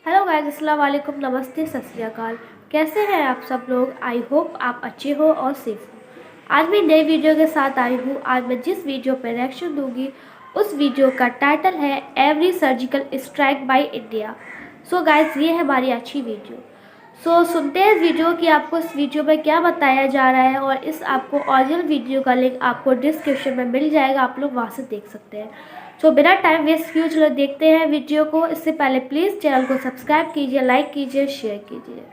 Hello guys, अस्सलाम वालेकुम, नमस्ते, सत श्री अकाल। कैसे हैं आप सब लोग? आई होप आप अच्छे हो और सेफ हो। आज मैं नई वीडियो के साथ आई हूँ। आज मैं जिस वीडियो पर रिएक्शन दूंगी उस वीडियो का टाइटल है every surgical strike by India. So guys, ये है हमारी अच्छी वीडियो। सो सुनते हैं इस वीडियो कि आपको इस वीडियो में क्या बताया जा रहा है, और इस आपको ओरिजिनल वीडियो का लिंक आपको डिस्क्रिप्शन में मिल जाएगा, आप लोग वहाँ से देख सकते हैं। सो बिना टाइम वेस्ट किए चलो देखते हैं वीडियो को। इससे पहले प्लीज़ चैनल को सब्सक्राइब कीजिए, लाइक कीजिए, शेयर कीजिए।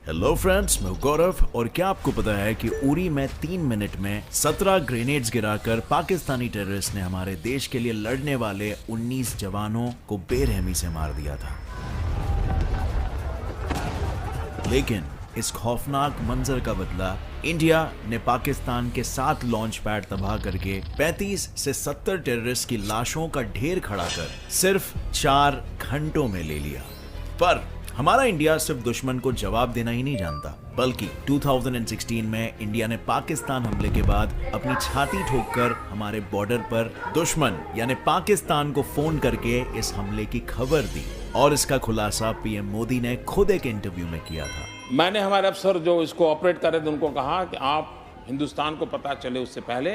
हेलो फ्रेंड्स, मैं गौरव। और क्या आपको पता है कि उरी में 3 मिनट में 17 ग्रेनेड्स गिराकर पाकिस्तानी टेररिस्ट ने हमारे देश के लिए लड़ने वाले 19 जवानों को बेरहमी से मार दिया था। लेकिन इस खौफनाक मंजर का बदला इंडिया ने पाकिस्तान के 7 लॉन्च पैड तबाह करके 35 से 70 टेररिस्ट की लाशों का ढेर खड़ा कर सिर्फ 4 घंटों में ले लिया। पर हमारा इंडिया सिर्फ दुश्मन को जवाब देना ही नहीं जानता, बल्कि 2016 में इंडिया ने पाकिस्तान हमले के बाद अपनी छाती ठोककर हमारे बॉर्डर पर दुश्मन यानी पाकिस्तान को फोन करके इस हमले की खबर दी। और इसका खुलासा पीएम मोदी ने खुद एक इंटरव्यू में किया था। मैंने हमारे अफसर जो इसको ऑपरेट कर रहे थे उनको कहा कि आप हिंदुस्तान को पता चले उससे पहले,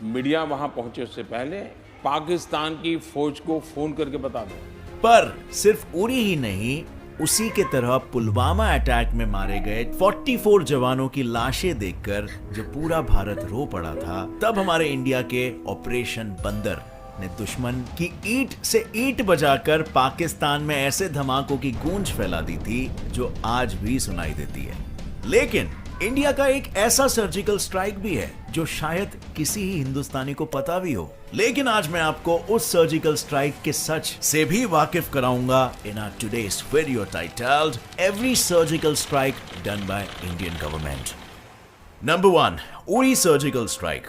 मीडिया वहां पहुंचे उससे पहले पाकिस्तान की फौज को फोन करके बता दो। पर सिर्फ उरी ही नहीं, उसी के तरह पुलवामा अटैक में मारे गए 44 जवानों की लाशें देखकर जब पूरा भारत रो पड़ा था, तब हमारे इंडिया के ऑपरेशन बंदर ने दुश्मन की ईंट से ईंट बजाकर पाकिस्तान में ऐसे धमाकों की गूंज फैला दी थी जो आज भी सुनाई देती है। लेकिन इंडिया का एक ऐसा सर्जिकल स्ट्राइक भी है जो शायद किसी ही हिंदुस्तानी को पता भी हो। लेकिन आज मैं आपको उस सर्जिकल स्ट्राइक के सच से भी वाकिफ कराऊंगा इन our today's video titled every surgical strike done by Indian government. Number 1, Uri surgical strike.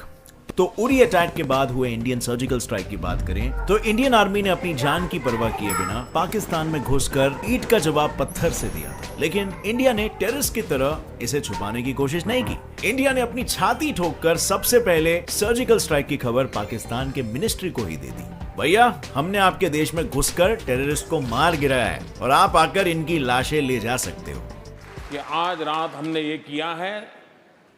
तो उरी अटैक के बाद हुए इंडियन सर्जिकल स्ट्राइक की बात करें तो इंडियन आर्मी ने अपनी जान की परवाह किए बिना पाकिस्तान में घुसकर ईंट का जवाब पत्थर से दिया था। लेकिन इंडिया ने टेररिस्ट की तरह इसे छुपाने की कोशिश नहीं की। इंडिया ने अपनी छाती ठोककर सबसे पहले सर्जिकल स्ट्राइक की खबर पाकिस्तान के मिनिस्ट्री को ही दे दी। भैया, हमने आपके देश में घुसकर टेररिस्ट को मार गिराया है और आप आकर इनकी लाशें ले जा सकते हो। कि आज रात हमने ये किया है,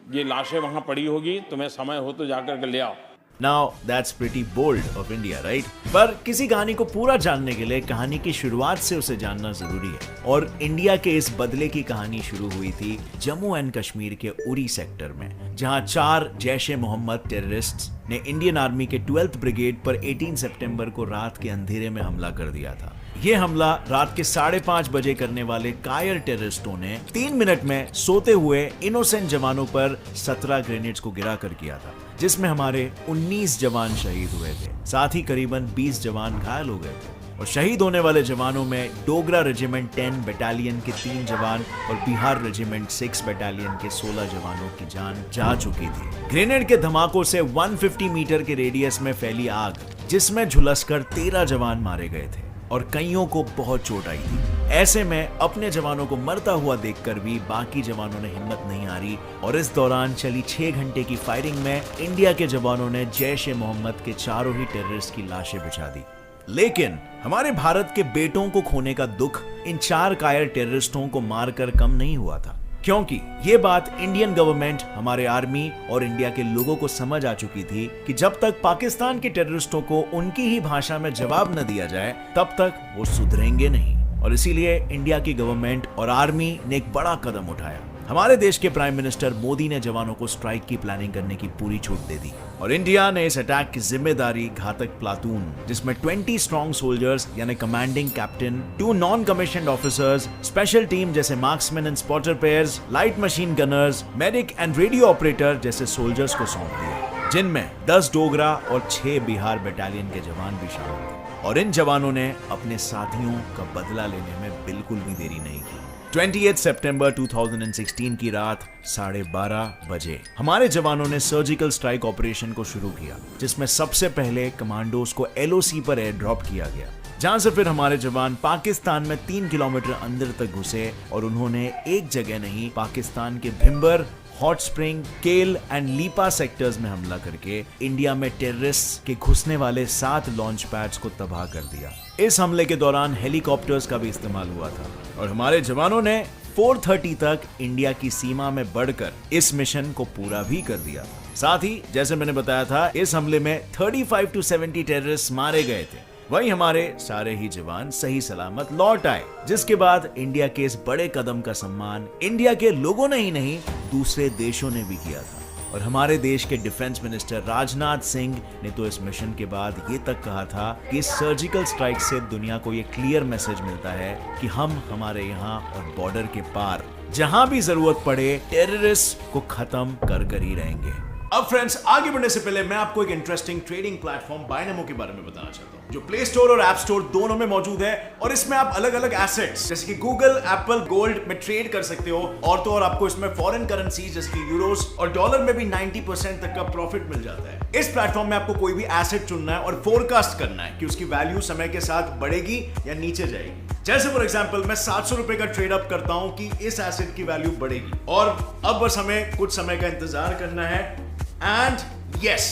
ये लाशें वहां पड़ी होगी, तुम्हें समय हो तो जाकर के ले आओ। Now that's pretty bold of India, right? पर किसी कहानी को पूरा जानने के लिए कहानी की शुरुआत से उसे जानना जरूरी है। और इंडिया के इस बदले की कहानी शुरू हुई थी जम्मू एंड कश्मीर के उरी सेक्टर में, जहां 4 जैश-ए-मोहम्मद टेररिस्ट्स ने इंडियन आर्मी के 12th ब्रिगेड पर 18 सितंबर को रात के अंधेरे में हमला कर दिया था। ये हमला रात के 5:30 बजे करने वाले कायर टेररिस्टों ने 3 मिनट में सोते हुए इनोसेंट जवानों पर 17 ग्रेनेड्स को गिरा कर किया था, जिसमें हमारे 19 जवान शहीद हुए थे। साथ ही करीबन 20 जवान घायल हो गए थे। और शहीद होने वाले जवानों में डोगरा रेजिमेंट 10 बटालियन के 3 जवान और बिहार रेजिमेंट 6 बटालियन के 16 जवानों की जान जा चुकी थी। ग्रेनेड के धमाकों से 150 मीटर के रेडियस में फैली आग, जिसमें झुलसकर 13 जवान मारे गए थे और कईयों को बहुत चोट आई थी। ऐसे में अपने जवानों को मरता हुआ देखकर भी बाकी जवानों ने हिम्मत नहीं हारी और इस दौरान चली 6 घंटे की फायरिंग में इंडिया के जवानों ने जैश-ए-मोहम्मद के चारों ही टेररिस्ट की लाशें बिछा दी। लेकिन हमारे भारत के बेटों को खोने का दुख इन 4 कायर टेररिस्टों को मारकर कम नहीं हुआ था, क्योंकि ये बात इंडियन गवर्नमेंट, हमारे आर्मी और इंडिया के लोगों को समझ आ चुकी थी कि जब तक पाकिस्तान के टेररिस्टों को उनकी ही भाषा में जवाब न दिया जाए तब तक वो सुधरेंगे नहीं। और इसीलिए इंडिया की गवर्नमेंट और आर्मी ने एक बड़ा कदम उठाया। हमारे देश के प्राइम मिनिस्टर मोदी ने जवानों को स्ट्राइक की प्लानिंग करने की पूरी छूट दे दी और इंडिया ने इस अटैक की जिम्मेदारी घातक प्लाटून, जिसमें 20 स्ट्रॉन्ग सोल्जर्स यानी commanding captain, 2 non commissioned officers, special team जैसे marksman and spotter pairs, light machine gunners, medic and radio operator जैसे सोल्जर्स को सौंप दिया, जिनमें 10 डोगरा और 6 बिहार बटालियन के जवान भी शामिल थे। और इन जवानों ने अपने साथियों का बदला लेने में बिल्कुल भी देरी नहीं की। 28 सितंबर 2016 की रात 12:30 बजे हमारे जवानों ने सर्जिकल स्ट्राइक ऑपरेशन को शुरू किया, जिसमें सबसे पहले कमांडोज को LOC पर एयर ड्रॉप किया गया, जहां से फिर हमारे जवान पाकिस्तान में 3 किलोमीटर अंदर तक घुसे और उन्होंने एक जगह नहीं, पाकिस्तान के भिम्बर, हॉट स्प्रिंग, केल एंड लीपा सेक्टर्स में हमला करके इंडिया में टेररिस्ट के घुसने वाले 7 लॉन्च पैड्स को तबाह कर दिया। इस हमले के दौरान हेलीकॉप्टर्स का भी इस्तेमाल हुआ था और हमारे जवानों ने 4:30 तक इंडिया की सीमा में बढ़कर इस मिशन को पूरा भी कर दिया था। साथ ही जैसे मैंने बताया था, इस हमले में 35 to 70 टेररिस्ट मारे गए थे। वहीं हमारे सारे ही जवान सही सलामत लौट आए, जिसके बाद इंडिया के इस बड़े कदम का सम्मान इंडिया के लोगों ने ही नहीं, दूसरे देशों ने भी किया था। और हमारे देश के डिफेंस मिनिस्टर राजनाथ सिंह ने तो इस मिशन के बाद ये तक कहा था कि इस सर्जिकल स्ट्राइक से दुनिया को ये क्लियर मैसेज मिलता है कि हम हमारे यहाँ और बॉर्डर के पार जहां भी जरूरत पड़े टेररिस्ट को खत्म कर ही रहेंगे। अब फ्रेंड्स, आगे बढ़ने से पहले मैं आपको एक इंटरेस्टिंग ट्रेडिंग प्लेटफॉर्म बायनमो के बारे में बताना चाहता हूं, जो प्ले स्टोर और ऐप स्टोर दोनों में मौजूद है। और इसमें आप अलग अलग एसेट्स जैसे कि गूगल, एप्पल, गोल्ड में ट्रेड कर सकते हो। और तो और आपको इसमें फॉरेन करेंसी जैसे कि यूरोस और डॉलर में भी 90% तक का प्रॉफिट मिल जाता है। इस प्लेटफॉर्म में आपको कोई भी एसेट चुनना है और फोरकास्ट करना है कि उसकी वैल्यू समय के साथ बढ़ेगी या नीचे जाएगी। जैसे फॉर एग्जांपल मैं 700 रुपए का ट्रेड अप करता हूं कि इस एसेट की वैल्यू बढ़ेगी, और अब बस हमें कुछ समय का इंतजार करना है। एंड यस,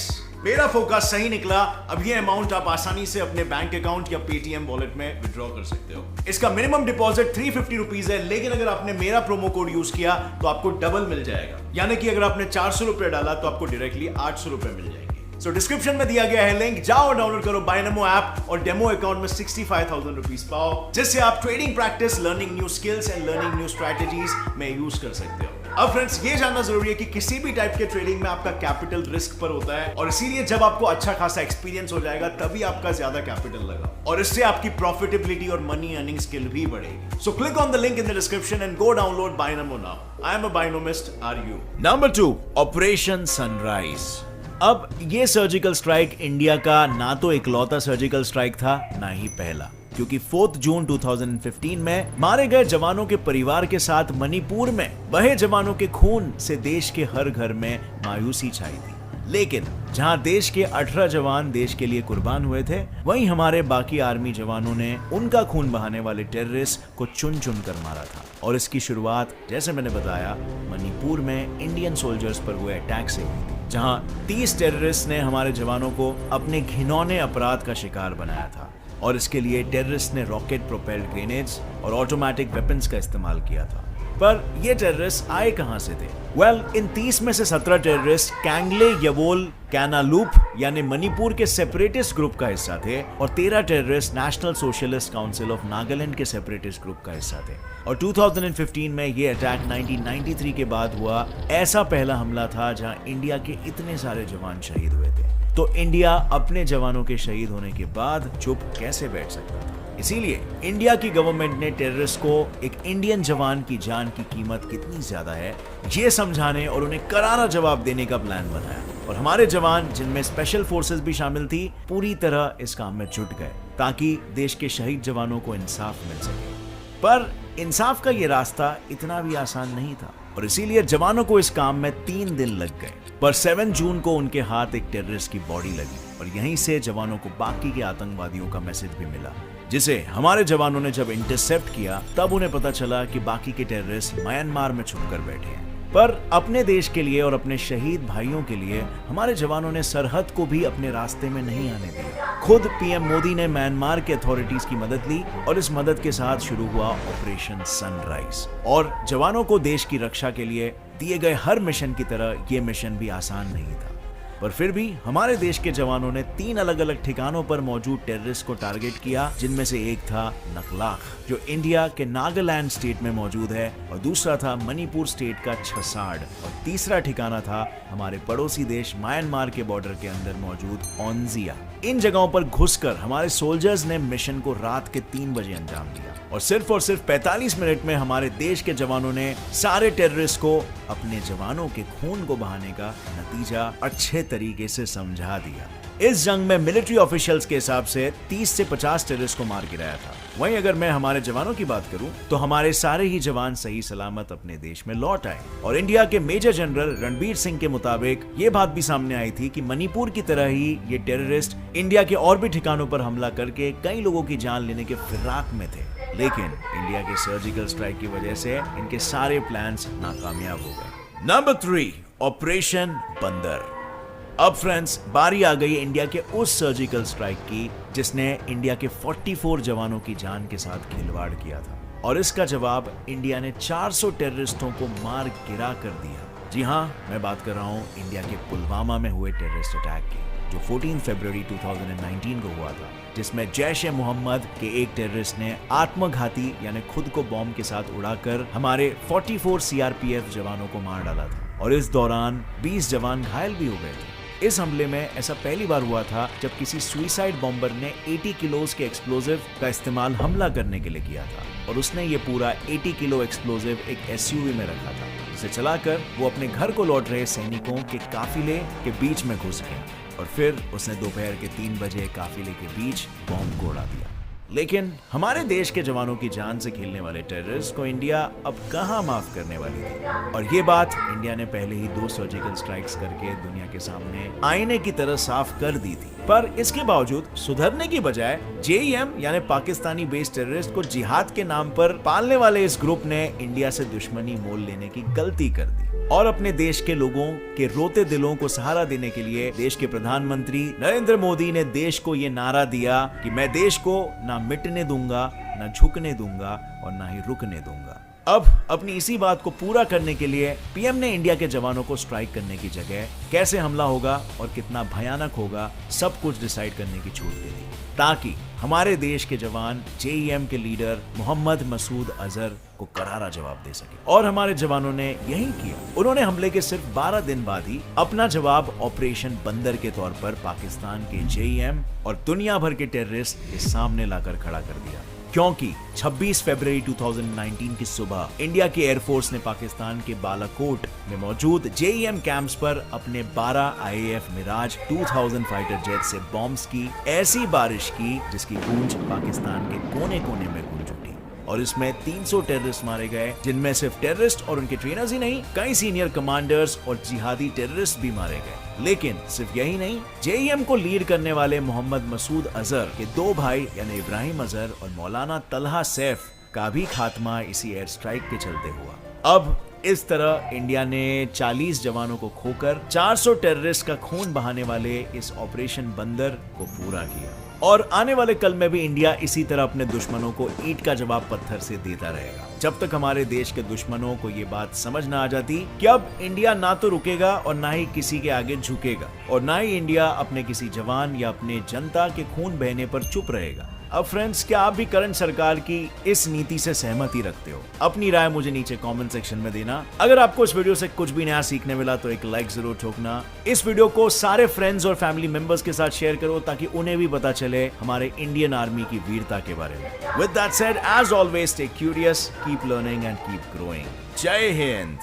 मेरा फोकस सही निकला। अब ये अमाउंट आप आसानी से अपने बैंक अकाउंट या पेटीएम वॉलेट में विड्रॉ कर सकते हो। इसका मिनिमम डिपॉजिट 350 रुपीज है, लेकिन अगर आपने मेरा प्रोमो कोड यूज किया तो आपको डबल मिल जाएगा। यानी कि अगर आपने 400 रुपए डाला तो आपको डायरेक्टली 800 रुपए मिल जाएंगे। सो डिस्क्रिप्शन में दिया गया है लिंक, जाओ और डाउनलोड करो बायनमो ऐप और डेमो अकाउंट में 65,000 रुपीज पाओ, जिससे आप trading practice, learning new skills and learning new strategies में यूज कर सकते हो। अब फ्रेंड्स, ये जानना जरूरी है कि किसी भी टाइप के ट्रेडिंग में आपका कैपिटल रिस्क पर होता है, और इसीलिए जब आपको अच्छा खासा एक्सपीरियंस हो जाएगा तभी आपका ज्यादा कैपिटल लगा, और इससे आपकी प्रॉफिटेबिलिटी और मनी अर्निंग स्किल भी बढ़ेगी। So click on the link in the description and go download Binomo now. I am a Binomist, are you? Number 2, operation sunrise. अब ये सर्जिकल स्ट्राइक इंडिया का ना तो इकलौता सर्जिकल स्ट्राइक था, ना ही पहला, क्योंकि 4 जून 2015 में मारे गए जवानों के परिवार के साथ मणिपुर में बहे जवानों के खून से देश के हर घर में मायूसी छाई थी। लेकिन जहां देश के 18 जवान देश के लिए कुर्बान हुए थे, वहीं हमारे बाकी आर्मी जवानों ने उनका खून बहाने वाले टेररिस्ट को चुन चुन कर मारा था। और इसकी शुरुआत, जैसे मैंने बताया, मणिपुर में इंडियन सोल्जर्स पर हुए अटैक से हुई, जहां 30 टेररिस्ट ने हमारे जवानों को अपने घिनौने अपराध का शिकार बनाया था। और इसके लिए टेररिस्ट ने रॉकेट प्रोपेल्ड ग्रेनेड्स और ऑटोमेटिक वेपन्स का इस्तेमाल किया था। पर ये टेररिस्ट आए कहां से थे? इन 30 में से 17 टेररिस्ट कैंगले यवोल कैनालूप यानी मणिपुर के सेपरेटिस्ट ग्रुप का हिस्सा थे, और 13 terrorist national socialist council of Nagaland के सेपरेटिस्ट ग्रुप का हिस्सा थे। और 2015 में ये अटैक 1993 के बाद हुआ ऐसा पहला हमला था जहां इंडिया के इतने सारे जवान शहीद हुए थे। तो इंडिया अपने जवानों के शहीद होने के बाद चुप कैसे बैठ सकता था? इसीलिए इंडिया की गवर्नमेंट ने टेररिस्ट को एक इंडियन जवान की जान की कीमत कितनी ज्यादा है, ये समझाने और उन्हें करारा जवाब देने का प्लान बनाया। और हमारे जवान, जिनमें स्पेशल फोर्सेस भी शामिल थी, पूरी तरह इस काम में जुट गए ताकि देश के शहीद जवानों को इंसाफ मिल सके। पर इंसाफ का ये रास्ता इतना भी आसान नहीं था, और इसीलिए जवानों को इस काम में 3 दिन लग गए। पर 7 जून को उनके हाथ एक टेररिस्ट की बॉडी लगी, और यहीं से जवानों को बाकी के आतंकवादियों का मैसेज भी मिला, जिसे हमारे जवानों ने जब इंटरसेप्ट किया तब उन्हें पता चला कि बाकी के टेररिस्ट म्यांमार में छुपकर बैठे हैं। पर अपने देश के लिए और अपने शहीद भाइयों के लिए हमारे जवानों ने सरहद को भी अपने रास्ते में नहीं आने दिया। खुद पीएम मोदी ने म्यांमार के अथॉरिटीज की मदद ली, और इस मदद के साथ शुरू हुआ ऑपरेशन सनराइज। और जवानों को देश की रक्षा के लिए दिए गए हर मिशन की तरह ये मिशन भी आसान नहीं था। पर फिर भी हमारे देश के जवानों ने 3 अलग अलग ठिकानों पर मौजूद टेररिस्ट को टारगेट किया, जिनमें से एक था नकलाख, जो इंडिया के नागालैंड स्टेट में मौजूद है, और दूसरा था मणिपुर स्टेट का छसाड़, और तीसरा ठिकाना था हमारे पड़ोसी देश म्यांमार के बॉर्डर के अंदर मौजूद ओंजिया। इन जगहों पर घुसकर हमारे सोल्जर्स ने मिशन को रात के 3 बजे अंजाम दिया, और सिर्फ 45 मिनट में हमारे देश के जवानों ने सारे टेररिस्ट को अपने जवानों के खून को बहाने का नतीजा अच्छे तरीके से समझा दिया। इस जंग में मिलिट्री ऑफिशियल्स के हिसाब से 30 से 50 टेररिस्ट को मार गिराया था। वहीं अगर मैं हमारे जवानों की बात करूं तो हमारे सारे ही जवान सही सलामत अपने देश में लौट आए। और इंडिया के मेजर जनरल रणबीर सिंह के मुताबिक ये बात भी सामने आई थी कि मणिपुर की तरह ही ये टेररिस्ट इंडिया के और भी ठिकानों पर हमला करके कई लोगों की जान लेने के फिराक में थे, लेकिन इंडिया के सर्जिकल स्ट्राइक की वजह से इनके सारे प्लान्स नाकामयाब हो गए। नंबर 3, ऑपरेशन बंदर। अब फ्रेंड्स, बारी आ गई इंडिया के उस सर्जिकल स्ट्राइक की जिसने इंडिया के 44 जवानों की जान के साथ खिलवाड़ किया था। और इसका जवाब इंडिया ने 400 टेररिस्टों को मार गिरा कर दिया। जी हाँ, मैं बात कर रहा हूँ इंडिया के पुलवामा में हुए टेररिस्ट अटैक की, जो 14 फरवरी 2019 को हुआ था, जिसमें जैश ए मोहम्मद के एक टेररिस्ट ने आत्मघाती यानी खुद को बॉम्ब के साथ उड़ाकर हमारे 44 सीआरपीएफ जवानों को मार डाला था। और इस दौरान 20 जवान घायल भी हो गए थे। इस हमले में ऐसा पहली बार हुआ था जब किसी सुइसाइड बॉम्बर ने 80 किलोज के एक्सप्लोजिव का इस्तेमाल हमला करने के लिए किया था। और उसने ये पूरा 80 किलो एक्सप्लोजिव एक एसयूवी में रखा था, जिसे चलाकर वो अपने घर को लौट रहे सैनिकों के काफिले के बीच में घुस गया और फिर उसने दोपहर के 3 बजे काफिले के बीच बॉम्ब को उड़ा दिया। लेकिन हमारे देश के जवानों की जान से खेलने वाले टेररिस्ट को इंडिया अब कहां माफ करने वाली थी। और ये बात इंडिया ने पहले ही 2 सर्जिकल स्ट्राइक्स करके दुनिया के सामने आईने की तरह साफ कर दी थी। पर इसके बावजूद सुधरने की बजाय जेईएम यानी पाकिस्तानी बेस्ड टेररिस्ट को जिहाद के नाम पर पालने वाले इस ग्रुप ने इंडिया से दुश्मनी मोल लेने की गलती कर दी और अपने देश के लोगों के रोते दिलों को सहारा देने के लिए देश के प्रधानमंत्री नरेंद्र मोदी ने देश को ये नारा दिया कि मैं देश को ना मिटने दूंगा, ना झुकने दूंगा और ना ही रुकने दूंगा। अब अपनी इसी बात को पूरा करने के लिए पीएम ने इंडिया के जवानों को स्ट्राइक करने की जगह कैसे हमला होगा और कितना भयानक होगा सब कुछ डिसाइड करने की छूट दे दी, ताकि हमारे देश के जवान जेईएम के लीडर मोहम्मद मसूद अजहर को करारा जवाब दे सके। और हमारे जवानों ने यही किया। उन्होंने हमले के सिर्फ 12 दिन बाद ही अपना जवाब ऑपरेशन बंदर के तौर पर पाकिस्तान के जेईएम और दुनिया भर के टेररिस्ट के सामने लाकर खड़ा कर दिया। क्योंकि 26 फरवरी 2019 की सुबह इंडिया की एयरफोर्स ने पाकिस्तान के बालाकोट में मौजूद जेईएम कैंप्स पर अपने 12 आईएएफ मिराज 2000 फाइटर जेट से बॉम्ब्स की ऐसी बारिश की जिसकी गूंज पाकिस्तान के कोने कोने में गूंज उठी। और इसमें 300 टेररिस्ट मारे गए, जिनमें सिर्फ टेररिस्ट और उनके ट्रेनर्स ही नहीं, कई सीनियर कमांडर्स और जिहादी टेररिस्ट भी मारे गए। लेकिन सिर्फ यही नहीं, जेईएम को लीड करने वाले मोहम्मद मसूद अजहर के 2 भाई यानी इब्राहिम अजहर और मौलाना तलहा सैफ का भी खात्मा इसी एयर स्ट्राइक के चलते हुआ। अब इस तरह इंडिया ने 40 जवानों को खोकर 400 टेररिस्ट का खून बहाने वाले इस ऑपरेशन बंदर को पूरा किया। और आने वाले कल में भी इंडिया इसी तरह अपने दुश्मनों को ईंट का जवाब पत्थर से देता रहेगा, जब तक हमारे देश के दुश्मनों को ये बात समझ ना आ जाती कि अब इंडिया ना तो रुकेगा और ना ही किसी के आगे झुकेगा, और ना ही इंडिया अपने किसी जवान या अपने जनता के खून बहने पर चुप रहेगा। अब फ्रेंड्स, क्या आप भी करंट सरकार की इस नीति से सहमति रखते हो? अपनी राय मुझे नीचे कमेंट सेक्शन में देना। अगर आपको इस वीडियो से कुछ भी नया सीखने मिला तो एक लाइक जरूर ठोकना। इस वीडियो को सारे फ्रेंड्स और फैमिली मेंबर्स के साथ शेयर करो ताकि उन्हें भी पता चले हमारे इंडियन आर्मी की वीरता के बारे में। With that said, as always stay curious, keep learning and keep growing. जय हिंद।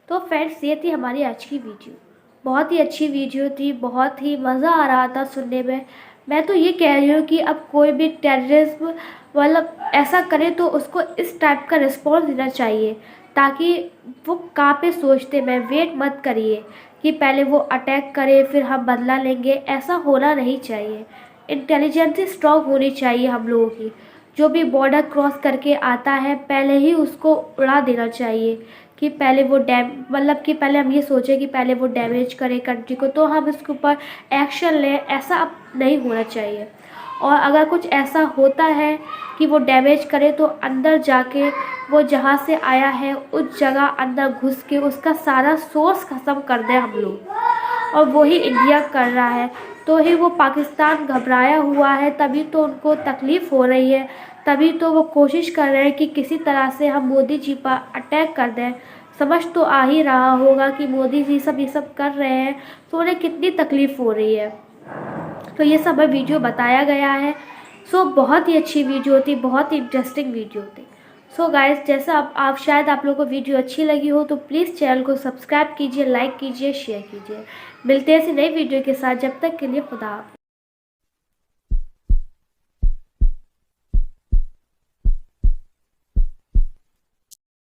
तो फ्रेंड्स, ये थी हमारी आज की वीडियो। बहुत ही अच्छी वीडियो थी, बहुत ही मज़ा आ रहा था सुनने में। मैं तो ये कह रही हूँ कि अब कोई भी टेररिज्म मतलब ऐसा करे तो उसको इस टाइप का रिस्पॉन्स देना चाहिए, ताकि वो कहाँ पे सोचते में वेट मत करिए कि पहले वो अटैक करे फिर हम बदला लेंगे। ऐसा होना नहीं चाहिए। इंटेलिजेंसी स्ट्रॉन्ग होनी चाहिए हम लोगों की। जो भी बॉर्डर क्रॉस करके आता है पहले ही उसको उड़ा देना चाहिए, कि पहले वो मतलब कि पहले हम ये सोचें कि पहले वो डैमेज करे कंट्री को तो हम इसके ऊपर एक्शन लें। ऐसा अब नहीं होना चाहिए। और अगर कुछ ऐसा होता है कि वो डैमेज करे तो अंदर जाके वो जहाँ से आया है उस जगह अंदर घुस के उसका सारा सोर्स ख़त्म कर दें हम लोग। और वही इंडिया कर रहा है, तो ही वो पाकिस्तान घबराया हुआ है, तभी तो उनको तकलीफ़ हो रही है, तभी तो वो कोशिश कर रहे हैं कि किसी तरह से हम मोदी जी पर अटैक कर दें। समझ तो आ ही रहा होगा कि मोदी जी ये सब कर रहे हैं तो उन्हें कितनी तकलीफ़ हो रही है। तो ये सब वीडियो बताया गया है। सो बहुत ही अच्छी वीडियो थी, बहुत ही इंटरेस्टिंग वीडियो थी। सो गाइस, जैसा आप शायद आप लोगों को वीडियो अच्छी लगी हो तो प्लीज़ चैनल को सब्सक्राइब कीजिए, लाइक कीजिए, शेयर कीजिए। मिलते हैं ऐसी नई वीडियो के साथ, जब तक के लिए खुदा हाफ़िज़।